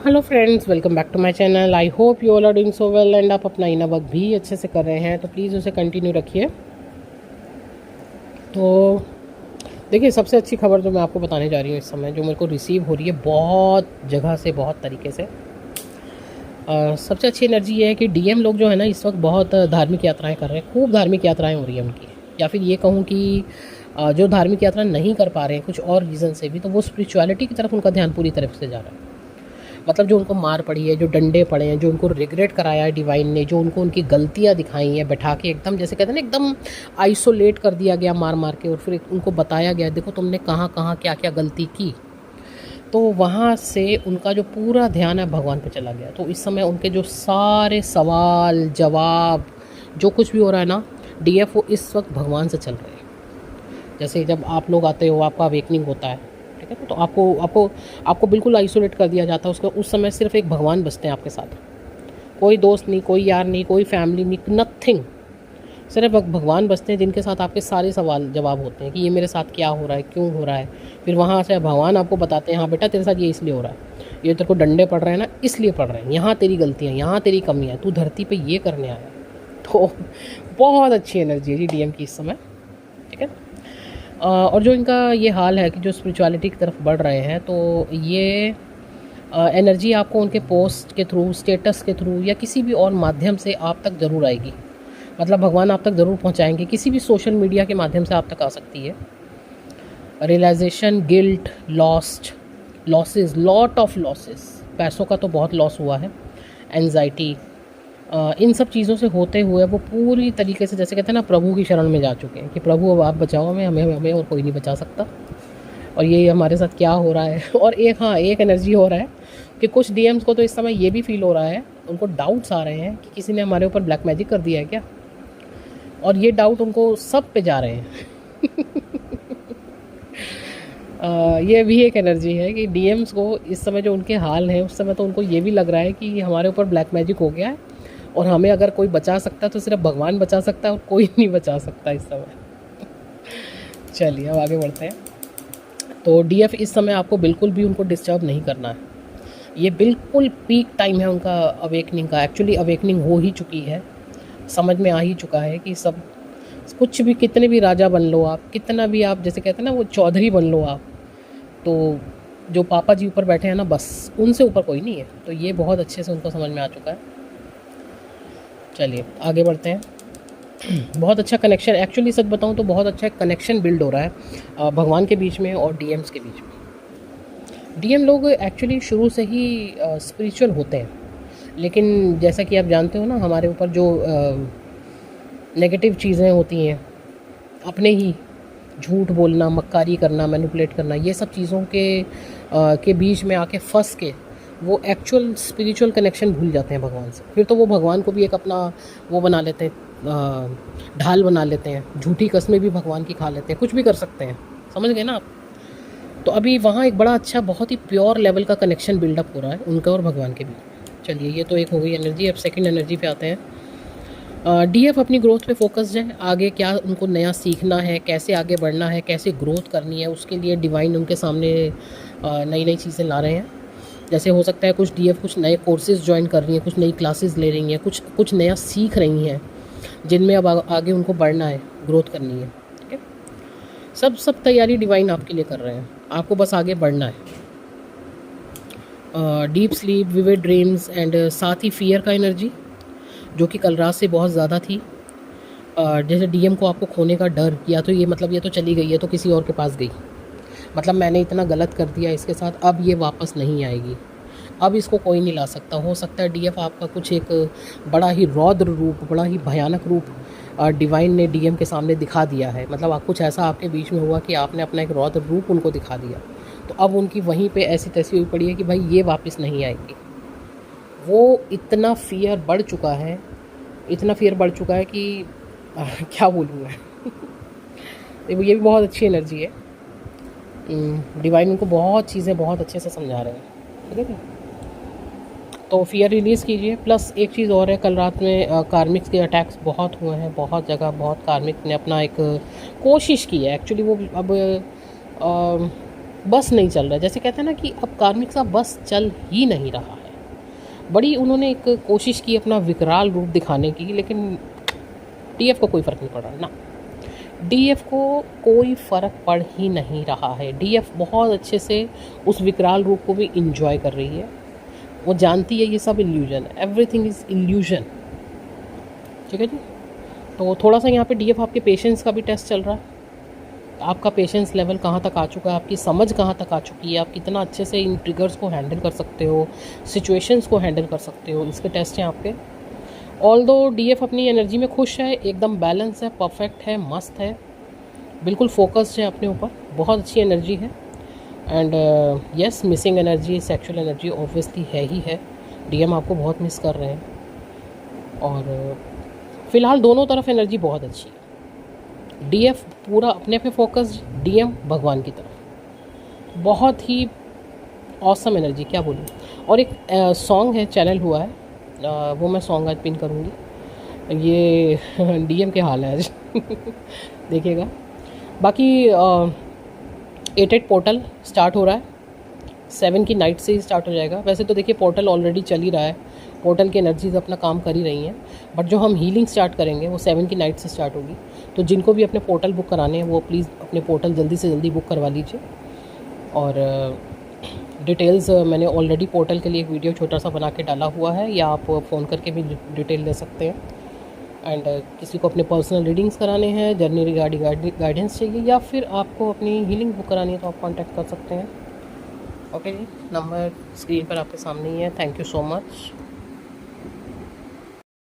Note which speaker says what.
Speaker 1: Hello friends, welcome back to my channel. I hope you all are doing so well and आप अपना inner work भी अच्छे से कर रहे हैं, तो प्लीज़ उसे कंटिन्यू रखिए। तो देखिए, सबसे अच्छी खबर जो मैं आपको बताने जा रही हूँ इस समय, जो मेरे को रिसीव हो रही है बहुत जगह से, बहुत तरीके से। सबसे अच्छी एनर्जी ये है कि डीएम लोग जो है ना, इस वक्त बहुत धार्मिक यात्राएं कर रहे हैं, खूब धार्मिक यात्राएं हो रही हैं उनकी। या फिर ये कहूँ कि जो धार्मिक यात्रा नहीं कर पा रहे हैं कुछ और रीज़न से भी, तो वो स्पिरिचुअलिटी की तरफ उनका ध्यान पूरी तरफ से जा रहा है। मतलब जो उनको मार पड़ी है, जो डंडे पड़े हैं, जो उनको रिग्रेट कराया है डिवाइन ने, जो उनको उनकी गलतियाँ दिखाई हैं बैठा के, एकदम जैसे कहते हैं ना, एकदम आइसोलेट कर दिया गया मार मार के, और फिर उनको बताया गया देखो तुमने कहाँ कहाँ क्या क्या गलती की। तो वहाँ से उनका जो पूरा ध्यान है भगवान पे चला गया। तो इस समय उनके जो सारे सवाल जवाब, जो कुछ भी हो रहा है ना, डीएफओ इस वक्त भगवान से चल रहे हैं। जैसे जब आप लोग आते हो, आपका अवेकनिंग होता है, ठीक है, तो आपको आपको आपको बिल्कुल आइसोलेट कर दिया जाता है। उसका उस समय सिर्फ एक भगवान बसते हैं आपके साथ। कोई दोस्त नहीं, कोई यार नहीं, कोई फैमिली नहीं, नथिंग। सिर्फ भगवान बसते हैं जिनके साथ आपके सारे सवाल जवाब होते हैं कि ये मेरे साथ क्या हो रहा है, क्यों हो रहा है। फिर वहाँ से भगवान आपको बताते हैं, हाँ बेटा तेरे साथ ये इसलिए हो रहा है, ये तेरे को डंडे पड़ रहे हैं ना इसलिए पड़ रहे हैं, यहाँ तेरी गलतियाँ, यहाँ तेरी कमियाँ, तू धरती पे ये करने आया। तो बहुत अच्छी एनर्जी है जी डीएम की इस समय, ठीक है। और जो इनका ये हाल है कि जो स्पिरिचुअलिटी की तरफ बढ़ रहे हैं, तो ये एनर्जी आपको उनके पोस्ट के थ्रू, स्टेटस के थ्रू, या किसी भी और माध्यम से आप तक ज़रूर आएगी। मतलब भगवान आप तक ज़रूर पहुंचाएंगे, किसी भी सोशल मीडिया के माध्यम से आप तक आ सकती है। Realisation, guilt, losses, lot of losses, पैसों का तो बहुत लॉस हुआ है, एंजाइटी, इन सब चीज़ों से होते हुए वो पूरी तरीके से, जैसे कहते हैं ना, प्रभु की शरण में जा चुके हैं कि प्रभु अब आप बचाओ हमें, हमें हमें और कोई नहीं बचा सकता। और ये हमारे साथ क्या हो रहा है। और एक एनर्जी हो रहा है कि कुछ डीएम्स को तो इस समय ये भी फील हो रहा है, उनको डाउट्स आ रहे हैं कि किसी ने हमारे ऊपर ब्लैक मैजिक कर दिया है क्या। और ये डाउट उनको सब पे जा रहे हैं। ये भी एक एनर्जी है कि डीएम्स को इस समय जो उनके हाल हैं, उस समय तो उनको ये भी लग रहा है कि हमारे ऊपर ब्लैक मैजिक हो गया है, और हमें अगर कोई बचा सकता है तो सिर्फ भगवान बचा सकता है, और कोई नहीं बचा सकता इस समय। चलिए अब आगे बढ़ते हैं। तो डीएफ इस समय आपको बिल्कुल भी उनको डिस्टर्ब नहीं करना है। ये बिल्कुल पीक टाइम है उनका अवेकनिंग का। एक्चुअली अवेकनिंग हो ही चुकी है, समझ में आ ही चुका है कि सब कुछ भी, कितने भी राजा बन लो आप, कितना भी आप, जैसे कहते हैं ना, वो चौधरी बन लो आप, तो जो पापा जी ऊपर बैठे हैं ना, बस उनसे ऊपर कोई नहीं है। तो ये बहुत अच्छे से उनको समझ में आ चुका है। चलिए आगे बढ़ते हैं। बहुत अच्छा कनेक्शन, एक्चुअली सच बताऊं तो बहुत अच्छा कनेक्शन बिल्ड हो रहा है भगवान के बीच में और डीएम्स के बीच में। डीएम लोग एक्चुअली शुरू से ही स्पिरिचुअल होते हैं, लेकिन जैसा कि आप जानते हो ना, हमारे ऊपर जो नेगेटिव चीज़ें होती हैं, अपने ही झूठ बोलना, मक्कारी करना, मैनिपुलेट करना, ये सब चीज़ों के बीच में आके फंस के वो एक्चुअल स्पिरिचुअल कनेक्शन भूल जाते हैं भगवान से। फिर तो वो भगवान को भी एक अपना वो बना लेते हैं, ढाल बना लेते हैं, झूठी कस्में भी भगवान की खा लेते हैं, कुछ भी कर सकते हैं। समझ गए ना आप। तो अभी वहाँ एक बड़ा अच्छा, बहुत ही प्योर लेवल का कनेक्शन बिल्डअप हो रहा है उनका और भगवान के बीच। चलिए, ये तो एक हो गई एनर्जी। अब सेकंड एनर्जी पे आते हैं। डीएफ अपनी ग्रोथ पे फोकस्ड है। आगे क्या उनको नया सीखना है, कैसे आगे बढ़ना है, कैसे ग्रोथ करनी है, उसके लिए डिवाइन उनके सामने नई नई चीज़ें ला रहे हैं। जैसे हो सकता है कुछ डीएफ कुछ नए कोर्सेज ज्वाइन कर रही हैं, कुछ नई क्लासेस ले रही हैं, कुछ नया सीख रही हैं, जिनमें अब आगे उनको बढ़ना है, ग्रोथ करनी है, ठीक है। सब तैयारी डिवाइन आपके लिए कर रहे हैं, आपको बस आगे बढ़ना है। Deep sleep, vivid dreams and साथ ही फियर का एनर्जी, जो कि कल रात से बहुत ज़्यादा थी। जैसे डीएम को आपको खोने का डर, या तो ये मतलब ये तो चली गई है तो किसी और के पास गई, मतलब मैंने इतना गलत कर दिया इसके साथ, अब ये वापस नहीं आएगी, अब इसको कोई नहीं ला सकता। हो सकता है डीएफ आपका कुछ एक बड़ा ही रौद्र रूप, बड़ा ही भयानक रूप डिवाइन ने डीएम के सामने दिखा दिया है। मतलब आप कुछ ऐसा आपके बीच में हुआ कि आपने अपना एक रौद्र रूप उनको दिखा दिया, तो अब उनकी वहीं पे ऐसी तैसी हुई पड़ी है कि भाई ये वापस नहीं आएगी। वो इतना फियर बढ़ चुका है, इतना फियर बढ़ चुका है कि क्या बोलूँ मैं। ये भी बहुत अच्छी एनर्जी है। डिवाइन उनको बहुत चीज़ें बहुत अच्छे से समझा रहे हैं, ठीक है। तो फियर रिलीज़ कीजिए। प्लस एक चीज़ और है, कल रात में कार्मिक्स के अटैक्स बहुत हुए हैं, बहुत जगह, बहुत कार्मिक ने अपना एक कोशिश की है। एक्चुअली वो अब बस नहीं चल रहा है, जैसे कहते हैं ना कि अब कार्मिक सा बस चल ही नहीं रहा है। बड़ी उन्होंने एक कोशिश की अपना विकराल रूप दिखाने की, लेकिन डीएफ को कोई फ़र्क नहीं पड़ रहा ना, डीएफ को कोई फ़र्क पड़ ही नहीं रहा है। डीएफ बहुत अच्छे से उस विकराल रूप को भी इंजॉय कर रही है। वो जानती है ये सब इल्यूजन है, एवरीथिंग इज़ इल्यूजन। ठीक है जी। तो थोड़ा सा यहाँ पे डीएफ आपके पेशेंस का भी टेस्ट चल रहा है। आपका पेशेंस लेवल कहाँ तक आ चुका है, आपकी समझ कहाँ तक आ चुकी है, आप कितना अच्छे से इन ट्रिगर्स को हैंडल कर सकते हो, सिचुएशंस को हैंडल कर सकते हो, इसके टेस्ट हैं आपके। ऑल्दो डीएफ अपनी एनर्जी में खुश है, एकदम बैलेंस है, परफेक्ट है, मस्त है, बिल्कुल फोकस्ड है अपने ऊपर, बहुत अच्छी एनर्जी है। And yes, missing energy, sexual energy obviously है ही है। डीएम आपको बहुत मिस कर रहे हैं, और फ़िलहाल दोनों तरफ एनर्जी बहुत अच्छी है। डीएफ पूरा अपने पे फोकस्ड, डीएम भगवान की तरफ, बहुत ही ऑसम एनर्जी, क्या बोलूँ। और एक सॉन्ग है, चैनल हुआ है, वो मैं सॉन्ग आज पिन करूँगी। ये डीएम के हाल है आज देखिएगा। बाकी 8 पोर्टल स्टार्ट हो रहा है, 7 की नाइट से ही स्टार्ट हो जाएगा। वैसे तो देखिए पोर्टल ऑलरेडी चल ही रहा है, पोर्टल की एनर्जीज अपना काम कर ही रही हैं, बट जो हम हीलिंग स्टार्ट करेंगे वो 7 की नाइट से स्टार्ट होगी। तो जिनको भी अपने पोर्टल बुक कराने हैं वो प्लीज़ अपने पोर्टल जल्दी से जल्दी बुक करवा लीजिए। और डिटेल्स मैंने ऑलरेडी पोर्टल के लिए एक वीडियो छोटा सा बना के डाला हुआ है, या आप फ़ोन करके भी डिटेल ले सकते हैं। एंड किसी को अपने पर्सनल रीडिंग्स कराने हैं, जर्नी रिगार्डिंग गाइडेंस चाहिए, या फिर आपको अपनी हीलिंग बुक करानी है तो आप कांटेक्ट कर सकते हैं। ओके जी, नंबर स्क्रीन पर आपके सामने ही है। Thank you so much.